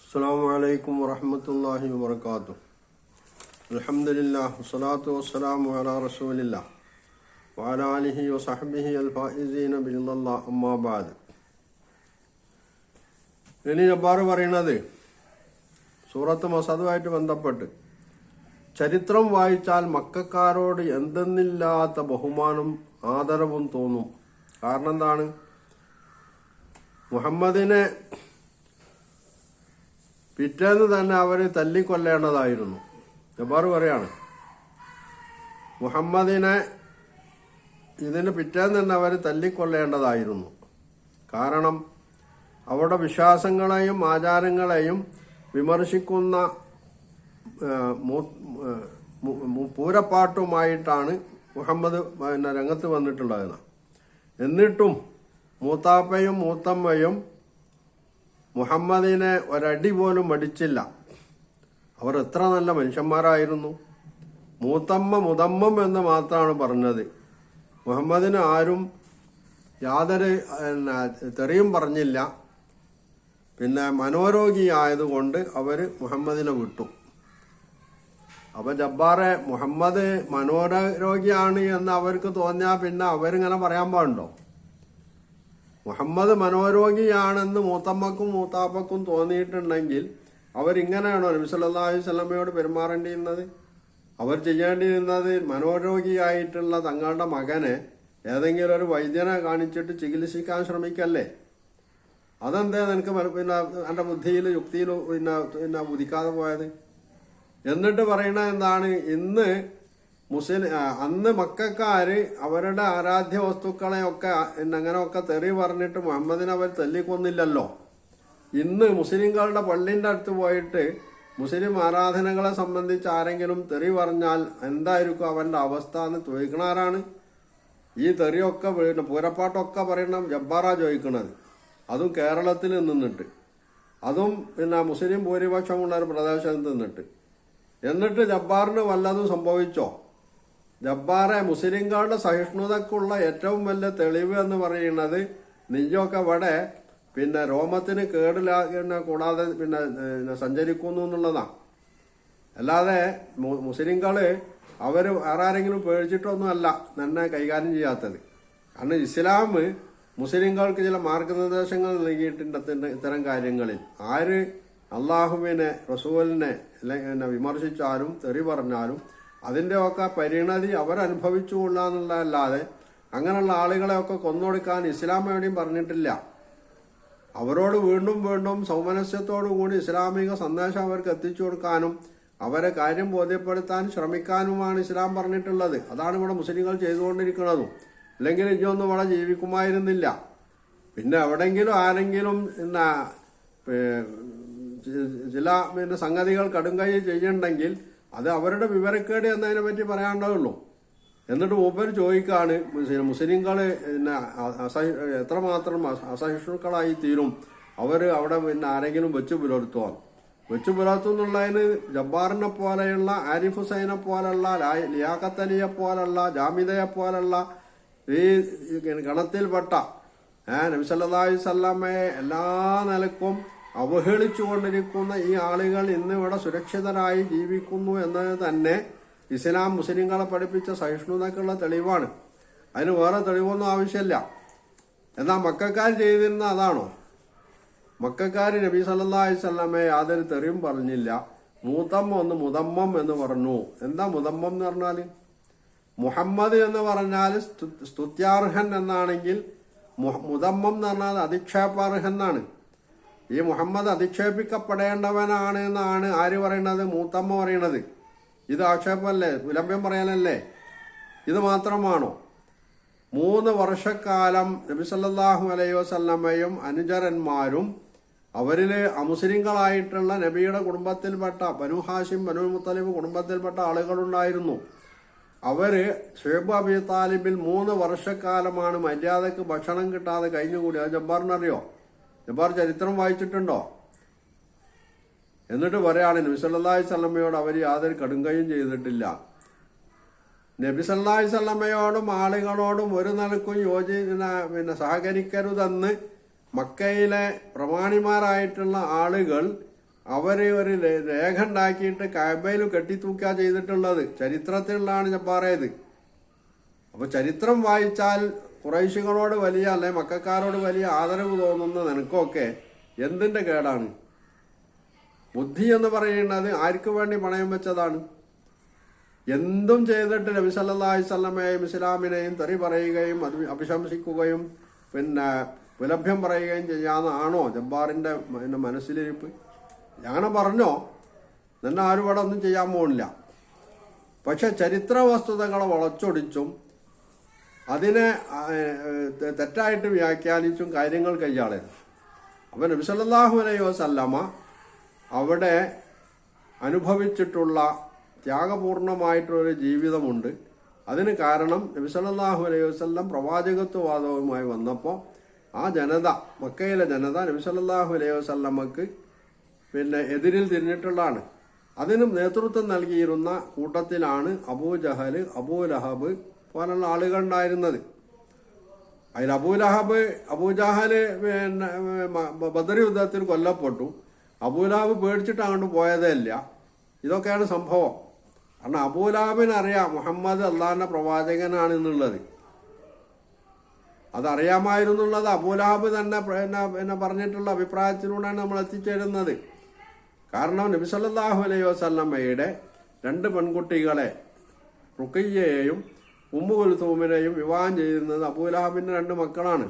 അസ്സലാമു അലൈക്കും വറഹ്മത്തുള്ളാഹി വബറകാതുഹു. അൽഹംദുലില്ലാഹ് വസ്സലാത്തു വസ്സലാമു അലാ റസൂലില്ലാഹ് വഅലാ ആലിഹി വസഹ്ബിഹി അൽ ഫായിസീന ബില്ലാഹ് അമ്മാ ബഅദ്. ഇനി ജബ്ബാർ പറയുന്നത് സൂറത്ത് മസദുമായിട്ട് ബന്ധപ്പെട്ട് ചരിത്രം വായിച്ചാൽ മക്കക്കാരോട് എന്തെന്നില്ലാത്ത ബഹുമാനം ആദരവും തോന്നും. കാരണം എന്താണ്? മുഹമ്മദിനെ പിറ്റേന്ന് തന്നെ അവർ തല്ലിക്കൊല്ലേണ്ടതായിരുന്നു. ജബ്ബാർ പറയാണ്, മുഹമ്മദിനെ ഇതിന് പിറ്റേന്ന് തന്നെ അവർ തല്ലിക്കൊല്ലേണ്ടതായിരുന്നു. കാരണം അവരുടെ വിശ്വാസങ്ങളെയും ആചാരങ്ങളെയും വിമർശിക്കുന്ന പൂരപ്പാട്ടുമായിട്ടാണ് മുഹമ്മദ് രംഗത്ത് വന്നിട്ടുള്ളത്. എന്നിട്ടും മൂത്താപ്പയും മൂത്തമ്മയും മുഹമ്മദിനെ ഒരടി പോലും മടിച്ചില്ല. അവർ എത്ര നല്ല മനുഷ്യന്മാരായിരുന്നു. മൂത്തമ്മ മുതമ്മം എന്ന് മാത്രമാണ് പറഞ്ഞത്. മുഹമ്മദിന് ആരും യാതൊരു തെറിയും പറഞ്ഞില്ല. പിന്നെ മനോരോഗിയായതുകൊണ്ട് അവർ മുഹമ്മദിനെ വിട്ടു. അപ്പൊ ജബ്ബാറെ, മുഹമ്മദ് മനോരോഗിയാണ് എന്ന് അവർക്ക് തോന്നിയാൽ പിന്നെ അവരിങ്ങനെ പറയാൻ പാടുണ്ടോ? മുഹമ്മദ് മനോരോഗിയാണെന്ന് മൂത്തമ്മക്കും മൂത്താപ്പക്കും തോന്നിയിട്ടുണ്ടെങ്കിൽ അവരിങ്ങനെയാണോ നബി സല്ലല്ലാഹു അലൈഹി വസല്ലമയോട് പെരുമാറേണ്ടിയിരുന്നത്? അവർ ചെയ്യേണ്ടിയിരുന്നത് മനോരോഗിയായിട്ടുള്ള തങ്ങളുടെ മകനെ ഏതെങ്കിലും ഒരു വൈദ്യനെ കാണിച്ചിട്ട് ചികിത്സിക്കാൻ ശ്രമിക്കല്ലേ? അതെന്താ നിനക്ക് പിന്നെ എൻ്റെ ബുദ്ധിയിൽ യുക്തിയിൽ പിന്നെ ഉദിക്കാതെ പോയത്? എന്നിട്ട് പറയണ എന്താണ്? ഇന്ന് അന്ന് മക്കക്കാര് അവരുടെ ആരാധ്യ വസ്തുക്കളെയൊക്കെ അങ്ങനെയൊക്കെ തെറി പറഞ്ഞിട്ട് മുഹമ്മദിനെ അവർ തല്ലിക്കൊന്നില്ലല്ലോ. ഇന്ന് മുസ്ലിങ്ങളുടെ പള്ളിന്റെ അടുത്ത് പോയിട്ട് മുസ്ലിം ആരാധനകളെ സംബന്ധിച്ച് ആരെങ്കിലും തെറി പറഞ്ഞാൽ എന്തായിരിക്കും അവന്റെ അവസ്ഥ എന്ന് ചോദിക്കണാരാണ്? ഈ തെറിയൊക്കെ പൂരപ്പാട്ടൊക്കെ പറയണം ജബ്ബാറാ ചോദിക്കണത്. അതും കേരളത്തിൽ നിന്നിട്ട്, അതും പിന്നെ മുസ്ലിം ഭൂരിപക്ഷമുള്ള ഒരു പ്രദേശത്ത് നിന്നിട്ട്. എന്നിട്ട് ജബ്ബാറിന് വല്ലതും സംഭവിച്ചോ? ജബ്ബാറെ, മുസ്ലിങ്ങളുടെ സഹിഷ്ണുതക്കുള്ള ഏറ്റവും വലിയ തെളിവ് എന്ന് പറയുന്നത് നീയൊക്കെ ഇവിടെ പിന്നെ രോമത്തിന് കൂടാതെ പിന്നെ സഞ്ചരിക്കുന്നു എന്നുള്ളതാണ്. അല്ലാതെ മുസ്ലിങ്ങള് അവര് ആരെങ്കിലും പേടിച്ചിട്ടൊന്നുമല്ല തന്നെ കൈകാര്യം ചെയ്യാത്തത്. കാരണം ഇസ്ലാം മുസ്ലിങ്ങൾക്ക് ചില മാർഗനിർദ്ദേശങ്ങൾ നൽകിയിട്ടുണ്ട് ഇത്തരം കാര്യങ്ങളിൽ. ആര് അള്ളാഹുവിനെ റസൂലിനെ വിമർശിച്ചാലും തെറി പറഞ്ഞാലും അതിൻ്റെ ഒക്കെ പരിണതി അവരനുഭവിച്ചു കൊള്ളാന്നുള്ളതല്ലാതെ അങ്ങനെയുള്ള ആളുകളെയൊക്കെ കൊന്നൊടുക്കാൻ ഇസ്ലാം എവിടെയും പറഞ്ഞിട്ടില്ല. അവരോട് വീണ്ടും വീണ്ടും സൗമനസ്യത്തോടു കൂടി ഇസ്ലാമിക സന്ദേശം അവർക്ക് എത്തിച്ചു കൊടുക്കാനും അവരെ കാര്യം ബോധ്യപ്പെടുത്താൻ ശ്രമിക്കാനുമാണ് ഇസ്ലാം പറഞ്ഞിട്ടുള്ളത്. അതാണ് ഇവിടെ മുസ്ലിങ്ങൾ ചെയ്തുകൊണ്ടിരിക്കുന്നതും. അല്ലെങ്കിൽ ഇനിയൊന്നും ഇവിടെ ജീവിക്കുമായിരുന്നില്ല. പിന്നെ എവിടെങ്കിലും ആരെങ്കിലും ചില സംഗതികൾ കടുങ്കൈ ചെയ്യുന്നുണ്ടെങ്കിൽ അത് അവരുടെ വിവരക്കേട് എന്നതിനെ പറ്റി പറയാനുള്ളൂ. എന്നിട്ട് മൂപ്പര് ചോദിക്കാണ്, മുസ്ലിങ്ങൾ എത്രമാത്രം അസഹിഷ്ണുക്കളായി തീരും അവർ അവിടെ ആരെങ്കിലും വെച്ചു പുലർത്തുന്നുള്ളതിന് ജബ്ബാറിനെ പോലെയുള്ള ആരിഫ് ഹുസൈനെ പോലുള്ള ലിയാഖത്ത് അലിയെ പോലുള്ള ജാമിദയെ പോലുള്ള ഈ ഗണത്തിൽപ്പെട്ട നബി സല്ലല്ലാഹു അലൈഹി വസല്ലമയെ എല്ലാ നിലക്കും അവഹേളിച്ചുകൊണ്ടിരിക്കുന്ന ഈ ആളുകൾ ഇന്ന് ഇവിടെ സുരക്ഷിതരായി ജീവിക്കുന്നു എന്നത് തന്നെ ഇസ്ലാം മുസ്ലിങ്ങളെ പഠിപ്പിച്ച സഹിഷ്ണുതക്കുള്ള തെളിവാണ്. അതിന് വേറെ തെളിവൊന്നും ആവശ്യമില്ല. എന്നാൽ മക്കക്കാർ ചെയ്തിരുന്ന അതാണോ? മക്കക്കാർ നബി സല്ലല്ലാഹു അലൈഹി വസല്ലമയെ യാതൊരു തെറിയും പറഞ്ഞില്ല. മൂത്തമ്മ ഒന്ന് മുതമ്മം എന്ന് പറഞ്ഞു. എന്താ മുതമ്മം എന്ന് പറഞ്ഞാൽ? മുഹമ്മദ് എന്ന് പറഞ്ഞാൽ സ്തുത്യാർഹൻ എന്നാണെങ്കിൽ മുതമ്മം എന്ന് പറഞ്ഞാൽ അധിക്ഷേപാർഹൻ എന്നാണ്. ഈ മുഹമ്മദ് അധിക്ഷേപിക്കപ്പെടേണ്ടവനാണ് എന്നാണ് ആര് പറയണത്? മൂത്തമ്മ പറയണത്. ഇത് ആക്ഷേപമല്ലേ? വിലംബം പറയാനല്ലേ? ഇത് മാത്രമാണോ? 3 വർഷക്കാലം നബി സല്ലല്ലാഹു അലൈഹി വസല്ലമയും അനുചരന്മാരും അവരില് അമുസ്ലിങ്ങളായിട്ടുള്ള നബിയുടെ കുടുംബത്തിൽപ്പെട്ട ബനു ഹാഷിം ബനു മുത്തലിബ് കുടുംബത്തിൽപ്പെട്ട ആളുകളുണ്ടായിരുന്നു. അവര് ഷുഐബ് അബി താലിബിൽ 3 വർഷക്കാലമാണ് മര്യാദക്ക് ഭക്ഷണം കിട്ടാതെ കഴിഞ്ഞുകൂടി. അത് ജബ്ബാറിനറിയോ? ജബ്ബാർ ചരിത്രം വായിച്ചിട്ടുണ്ടോ? എന്നിട്ട് പറയാണ് നബി സല്ലല്ലാഹു അലൈഹി വസല്ലമയോട് അവർ യാതൊരു കടുങ്കയും ചെയ്തിട്ടില്ല. നബി സല്ലല്ലാഹു അലൈഹി വസല്ലമയോടും ആളുകളോടും ഒരു നിലക്കും സഹകരിക്കരുതെന്ന് മക്കയിലെ പ്രമാണിമാരായിട്ടുള്ള ആളുകൾ അവര് ഒരു രേഖ ഉണ്ടാക്കിയിട്ട് കഅബയിൽ കെട്ടിത്തൂക്കുക ചെയ്തിട്ടുള്ളത്. ചരിത്രത്തിലുള്ളതാണ് ജബ്ബാറേ ഇത്. അപ്പൊ ചരിത്രം വായിച്ചാൽ ഖുറൈശികളോട് വലിയ അല്ലെ മക്കക്കാരോട് വലിയ ആദരവ് തോന്നുന്ന നിനക്കൊക്കെ എന്തിന്റെ കേടാണ്? ബുദ്ധി എന്ന് പറയുന്നത് ആർക്ക് വേണ്ടി പണയം വെച്ചതാണ്? എന്തും ചെയ്തിട്ട് നബി സല്ലല്ലാഹു അലൈഹി വസല്ലമയെയും ഇസ്ലാമിനെയും തെറി പറയുകയും അഭിശംസിക്കുകയും പിന്നെ വിലഭ്യം പറയുകയും ചെയ്യാന്നാണോ ജബ്ബാറിന്റെ മനസ്സിലിരിപ്പ്? അങ്ങനെ പറഞ്ഞോ, നിന്നെ ആരും ഇവിടെ ഒന്നും ചെയ്യാൻ പോകുന്നില്ല. പക്ഷെ ചരിത്ര വസ്തുതകളെ വളച്ചൊടിച്ചും അതിനെ തെറ്റായിട്ട് വ്യാഖ്യാനിച്ചും കാര്യങ്ങൾ കൈയാളരുത്. അപ്പൊ നബി സല്ലല്ലാഹു അലൈഹി വസല്ലമ അവിടെ അനുഭവിച്ചിട്ടുള്ള ത്യാഗപൂർണമായിട്ടൊരു ജീവിതമുണ്ട്. അതിന് കാരണം നബി സല്ലല്ലാഹു അലൈഹി വസല്ലം പ്രവാചകത്വവാദവുമായി വന്നപ്പോൾ ആ ജനത, മക്കയിലെ ജനത നബി സല്ലല്ലാഹു അലൈഹി വസല്ലമക്ക് പിന്നെ എതിരിൽ തിരിഞ്ഞിട്ടുള്ളതാണ്. അതിനും നേതൃത്വം നൽകിയിരുന്ന കൂട്ടത്തിലാണ് അബൂജഹല്, അബൂലഹബ് പോലുള്ള ആളുകൾ ഉണ്ടായിരുന്നത്. അതിൽ അബൂജഹല് പിന്നെ ബദർ യുദ്ധത്തിൽ കൊല്ലപ്പെട്ടു. അബൂലഹബ് പേടിച്ചിട്ട് അങ്ങോട്ട് പോയതേ ഇല്ല. ഇതൊക്കെയാണ് സംഭവം. കാരണം അബൂലഹബിനറിയാം മുഹമ്മദ് അള്ളാഹിന്റെ പ്രവാചകനാണ് എന്നുള്ളത്. അതറിയാമായിരുന്നുള്ളത് അബൂലഹബ് തന്നെ പിന്നെ പറഞ്ഞിട്ടുള്ള അഭിപ്രായത്തിലൂടെയാണ് നമ്മൾ എത്തിച്ചേരുന്നത്. കാരണം നബി സല്ലല്ലാഹു അലൈഹി വസല്ലമയുടെ 2 പെൺകുട്ടികളെ റുഖയ്യയെയും ഉമ്മു കുൽസൂമിനെയും വിവാഹം ചെയ്തിരുന്നത് അബൂലഹബിന്റെ 2 മക്കളാണ്.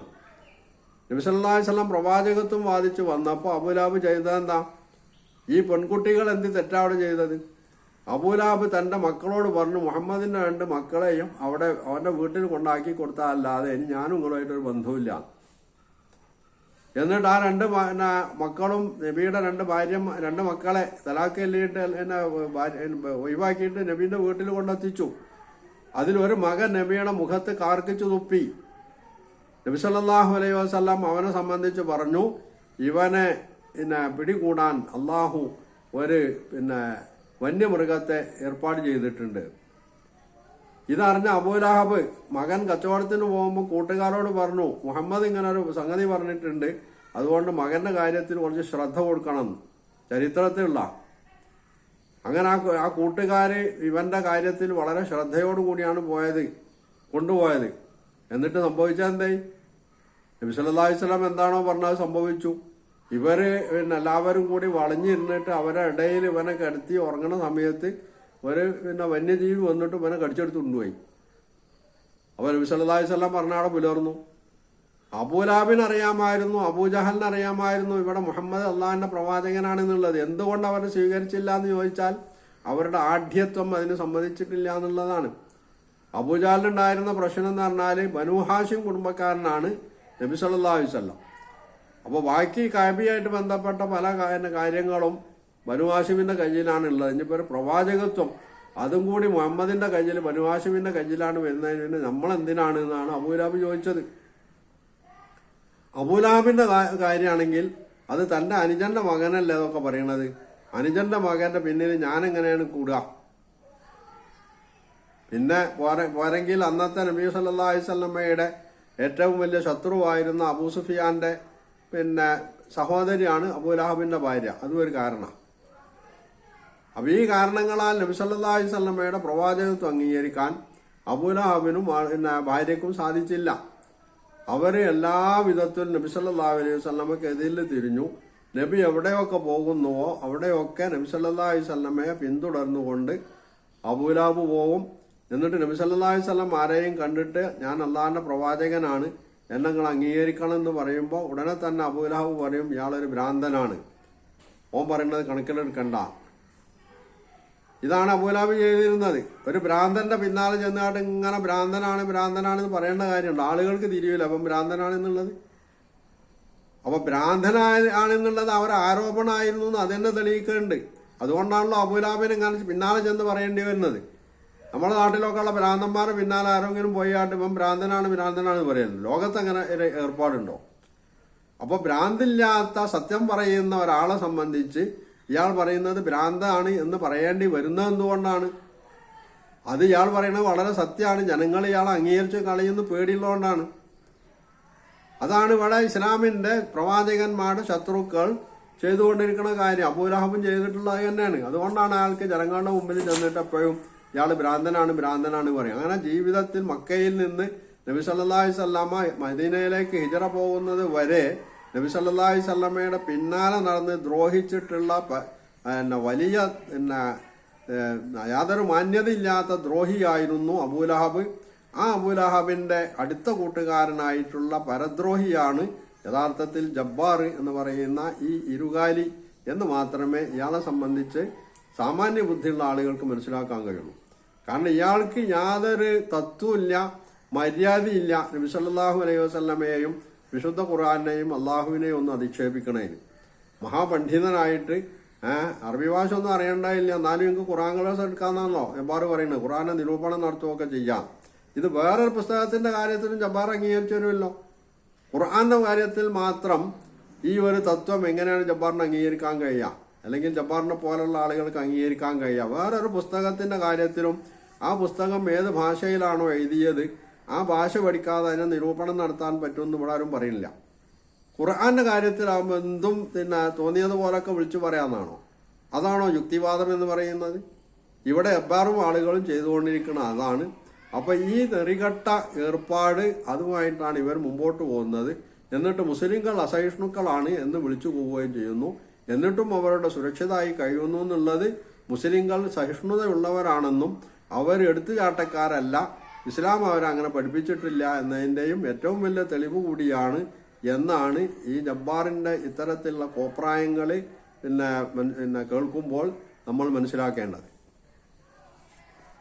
നബി സല്ലല്ലാഹു അലൈഹി വസല്ലം പ്രവാചകത്വം വാദിച്ചു വന്നപ്പോൾ അബൂലഹബ് ചെയ്തതെന്താ? ഈ പെൺകുട്ടികൾ എന്ത് തെറ്റാണ് ചെയ്തത്? അബൂലഹബ് തന്റെ മക്കളോട് പറഞ്ഞു, മുഹമ്മദിന്റെ 2 മക്കളെയും അവന്റെ വീട്ടിൽ കൊണ്ടാക്കി കൊടുത്താൽ അല്ലാതെ ഇനി ഞാനും നിങ്ങളുമായിട്ടൊരു ബന്ധവുമില്ല. എന്നിട്ട് ആ 2 മക്കളും നബിയുടെ 2 മക്കളെ തലാക്ക് എല്ലിയിട്ട് ഒഴിവാക്കിയിട്ട് നബീന്റെ വീട്ടിൽ കൊണ്ടെത്തിച്ചു. അതിലൊരു മകൻ നബിയുടെ മുഖത്ത് കാർക്കിച്ചു തുപ്പി. നബി സല്ലല്ലാഹു അലൈഹി വസല്ലം അവനെ സംബന്ധിച്ച് പറഞ്ഞു, ഇവനെ പിടികൂടാൻ അള്ളാഹു ഒരു വന്യമൃഗത്തെ ഏർപ്പാട് ചെയ്തിട്ടുണ്ട്. ഇതറിഞ്ഞ അബൂലഹബ് മകൻ കച്ചവടത്തിന് പോകുമ്പോൾ കൂട്ടുകാരോട് പറഞ്ഞു, മുഹമ്മദ് ഇങ്ങനെ ഒരു സംഗതി പറഞ്ഞിട്ടുണ്ട്, അതുകൊണ്ട് മകന്റെ കാര്യത്തിൽ കുറച്ച് ശ്രദ്ധ കൊടുക്കണം. ചരിത്രത്തിലുള്ള അങ്ങനെ ആ കൂട്ടുകാര് ഇവന്റെ കാര്യത്തിൽ വളരെ ശ്രദ്ധയോടുകൂടിയാണ് കൊണ്ടുപോയത്. എന്നിട്ട് സംഭവിച്ചെന്തേ? നബി സല്ലല്ലാഹു അലൈഹി വസല്ലം എന്താണോ പറഞ്ഞത് സംഭവിച്ചു. ഇവര് എല്ലാവരും കൂടി വളഞ്ഞിരുന്നിട്ട് അവരുടെ ഇടയിൽ ഇവനെ കിടത്തി ഉറങ്ങണ സമയത്ത് ഒരു വന്യജീവി വന്നിട്ട് ഇവനെ കടിച്ചെടുത്ത് കൊണ്ടുപോയി. അപ്പോൾ നബി സല്ലല്ലാഹു അലൈഹി വസല്ലം പറഞ്ഞ അവിടെ പുലർന്നു. അബൂലഹബിന് അറിയാമായിരുന്നു, അബൂജഹലിന് അറിയാമായിരുന്നു ഇവിടെ മുഹമ്മദ് അള്ളാഹിന്റെ പ്രവാചകനാണെന്നുള്ളത്. എന്തുകൊണ്ട് അവരെ സ്വീകരിച്ചില്ല എന്ന് ചോദിച്ചാൽ അവരുടെ ആഢ്യത്വം അതിന് സമ്മതിച്ചിട്ടില്ല എന്നുള്ളതാണ്. അബൂജഹലിനുണ്ടായിരുന്ന പ്രശ്നം എന്ന് പറഞ്ഞാൽ ബനൂ ഹാഷിം കുടുംബക്കാരനാണ് നബി സല്ലല്ലാഹു അലൈഹി വസല്ലം. അപ്പോൾ ബാക്കി കഅബയായിട്ട് ബന്ധപ്പെട്ട പല കാര്യങ്ങളും ബനൂ ഹാഷിമിന്റെ കയ്യിലാണ് ഉള്ളത്. ഇനിയിപ്പോൾ ഒരു പ്രവാചകത്വം അതും കൂടി മുഹമ്മദിന്റെ കയ്യിൽ, ബനൂ ഹാഷിമിന്റെ കയ്യിലാണ് വരുന്നതിന് നമ്മൾ എന്തിനാണ് എന്നാണ് അബൂലഹബ് ചോദിച്ചത്. അബൂലഹബിന്റെ കാര്യമാണെങ്കിൽ അത് തന്റെ അനുജന്റെ മകനല്ലേ അതൊക്കെ പറയണത്. അനുജന്റെ മകന്റെ പിന്നിൽ ഞാൻ എങ്ങനെയാണ് കൂടുക? പിന്നെ പോരെങ്കിൽ അന്നത്തെ നബി സല്ലല്ലാഹു അലൈഹി വസല്ലമയുടെ ഏറ്റവും വലിയ ശത്രുവായിരുന്ന അബൂ സുഫിയാന്റെ സഹോദരിയാണ് അബൂലഹബിന്റെ ഭാര്യ. അതും ഒരു കാരണം. അപ്പൊ ഈ കാരണങ്ങളാൽ നബി സല്ലല്ലാഹു അലൈഹി വസല്ലമയുടെ പ്രവാചകത്വം അംഗീകരിക്കാൻ അബൂലഹബിനും ഭാര്യക്കും സാധിച്ചില്ല. അവര് എല്ലാ വിധത്തിലും നബി സല്ലല്ലാഹു അലൈഹി വസല്ലമക്ക് എതിരിൽ തിരിഞ്ഞു. നബി എവിടെയൊക്കെ പോകുന്നുവോ അവിടെയൊക്കെ നബി സല്ലല്ലാഹു അലൈഹി വസല്ലമയെ പിന്തുടർന്നുകൊണ്ട് അബൂലഹബ് പോകും. എന്നിട്ട് നബി സല്ലല്ലാഹു അലൈഹി വസല്ലം ആരെയും കണ്ടിട്ട് ഞാൻ അള്ളാഹിന്റെ പ്രവാചകനാണ്, എന്നെ നിങ്ങൾ അംഗീകരിക്കണം എന്ന് പറയുമ്പോൾ ഉടനെ തന്നെ അബൂലഹബ് പറയും, ഇയാളൊരു ഭ്രാന്തനാണ്, ഓൻ പറയുന്നത് കണക്കിലെടുക്കണ്ട. ഇതാണ് അബൂലഹബ് ചെയ്തിരുന്നത്. ഒരു ഭ്രാന്തന്റെ പിന്നാലെ ചെന്നായിട്ട് ഇങ്ങനെ ഭ്രാന്തനാണെന്ന് പറയേണ്ട കാര്യമുണ്ട്. ആളുകൾക്ക് തിരിയില്ല അപ്പം ഭ്രാന്തനാണെന്നുള്ളത്. അപ്പൊ ഭ്രാന്തനാണെന്നുള്ളത് അവർ ആരോപണമായിരുന്നു എന്ന് അതെന്നെ തെളിയിക്കുന്നുണ്ട്. അതുകൊണ്ടാണല്ലോ അബൂലഹബിന് ഇങ്ങനെ പിന്നാലെ ചെന്ന് പറയേണ്ടി വരുന്നത്. നമ്മുടെ നാട്ടിലൊക്കെ ഉള്ള ഭ്രാന്തന്മാരെ പിന്നാലെ ആരെങ്കിലും പോയാട്ട് ഇപ്പം ഭ്രാന്തനാണ് പറയുന്നത്. ലോകത്ത് അങ്ങനെ ഒരു ഏർപ്പാടുണ്ടോ? അപ്പൊ ഭ്രാന്തില്ലാത്ത സത്യം പറയുന്ന ഒരാളെ സംബന്ധിച്ച് ഇയാൾ പറയുന്നത് ഭ്രാന്താണ് എന്ന് പറയേണ്ടി വരുന്നത് എന്തുകൊണ്ടാണ്? അത് ഇയാൾ പറയുന്നത് വളരെ സത്യമാണ്. ജനങ്ങൾ ഇയാളെ അംഗീകരിച്ച് കളയുന്ന പേടിയുള്ളതുകൊണ്ടാണ്. അതാണ് ഇവിടെ ഇസ്ലാമിന്റെ പ്രവാചകന്മാരുടെ ശത്രുക്കൾ ചെയ്തുകൊണ്ടിരിക്കുന്ന കാര്യം. അബൂലഹബും ചെയ്തിട്ടുള്ളത് തന്നെയാണ്. അതുകൊണ്ടാണ് അയാൾക്ക് ജനങ്ങളുടെ മുമ്പിൽ ചെന്നിട്ട് എപ്പോഴും ഇയാൾ ഭ്രാന്തനാണ് പറയും. അങ്ങനെ ജീവിതത്തിൽ മക്കയിൽ നിന്ന് നബി സല്ലല്ലാഹു അലൈഹി വസല്ലമ മദീനയിലേക്ക് ഹിജറ പോകുന്നത് വരെ നബി സല്ലല്ലാഹു അലൈഹി വസല്ലമയുടെ പിന്നാലെ നടന്ന് ദ്രോഹിച്ചിട്ടുള്ള വലിയ യാതൊരു മാന്യതയില്ലാത്ത ദ്രോഹിയായിരുന്നു അബൂലഹബ്. ആ അബൂലഹബിന്റെ അടുത്ത കൂട്ടുകാരനായിട്ടുള്ള പരദ്രോഹിയാണ് യഥാർത്ഥത്തിൽ ജബ്ബാർ എന്ന് പറയുന്ന ഈ ഇരുകാലി എന്ന് മാത്രമേ ഇയാളെ സംബന്ധിച്ച് സാമാന്യ ബുദ്ധിയുള്ള ആളുകൾക്ക് മനസ്സിലാക്കാൻ കഴിയുള്ളൂ. കാരണം ഇയാൾക്ക് യാതൊരു തത്വമില്ല, മര്യാദയില്ല നബി സല്ലല്ലാഹു അലൈഹി വസല്ലമയെയും വിശുദ്ധ ഖുർആനെയും അള്ളാഹുവിനെയും ഒന്നും അധിക്ഷേപിക്കണേന്. മഹാപണ്ഡിതനായിട്ട് അറബി ഭാഷ ഒന്നും അറിയണ്ടായില്ല, എന്നാലും നിങ്ങൾക്ക് ഖുർആൻ ക്ലാസ് എടുക്കാന്നാണല്ലോ ജബ്ബാർ പറയുന്നത്. ഖുർആനെ നിരൂപണം നടത്തുകയൊക്കെ ചെയ്യാം. ഇത് വേറൊരു പുസ്തകത്തിന്റെ കാര്യത്തിലും ജബ്ബാർ അംഗീകരിച്ചു വരുമല്ലോ. ഖുർആന്റെ കാര്യത്തിൽ മാത്രം ഈ ഒരു തത്വം എങ്ങനെയാണ് ജബ്ബാറിന് അംഗീകരിക്കാൻ കഴിയുക, അല്ലെങ്കിൽ ജബ്ബാറിനെ പോലുള്ള ആളുകൾക്ക് അംഗീകരിക്കാൻ കഴിയുക? വേറൊരു പുസ്തകത്തിന്റെ കാര്യത്തിലും ആ പുസ്തകം ഏത് ഭാഷയിലാണോ എഴുതിയത് ആ ഭാഷ പഠിക്കാതെ അതിനെ നിരൂപണം നടത്താൻ പറ്റുമെന്ന് ഇവിടെ ആരും പറയുന്നില്ല. ഖുർആന്റെ കാര്യത്തിലാവുമ്പോൾ എന്തും തോന്നിയതുപോലൊക്കെ വിളിച്ചു പറയാമെന്നാണോ? അതാണോ യുക്തിവാദം എന്ന് പറയുന്നത്? ഇവിടെ എബ്ബാറും ആളുകളും ചെയ്തുകൊണ്ടിരിക്കുന്ന അതാണ്. അപ്പൊ ഈ നെറികെട്ട ഏർപ്പാട് അതുമായിട്ടാണ് ഇവർ മുമ്പോട്ട് പോകുന്നത്. എന്നിട്ട് മുസ്ലിങ്ങൾ അസഹിഷ്ണുക്കളാണ് എന്ന് വിളിച്ചു പോവുകയും ചെയ്യുന്നു. എന്നിട്ടും അവരുടെ സുരക്ഷിതമായി കഴിയുന്നു എന്നുള്ളത് മുസ്ലിങ്ങൾ സഹിഷ്ണുതയുള്ളവരാണെന്നും അവർ എടുത്തുചാട്ടക്കാരല്ല, ഇസ്ലാം അവരങ്ങനെ പഠിപ്പിച്ചിട്ടില്ല എന്നതിൻ്റെയും ഏറ്റവും വലിയ തെളിവ് കൂടിയാണ് എന്നാണ് ഈ ജബ്ബാറിന്റെ ഇത്തരത്തിലുള്ള കോപ്രായങ്ങൾ കേൾക്കുമ്പോൾ നമ്മൾ മനസ്സിലാക്കേണ്ടത്.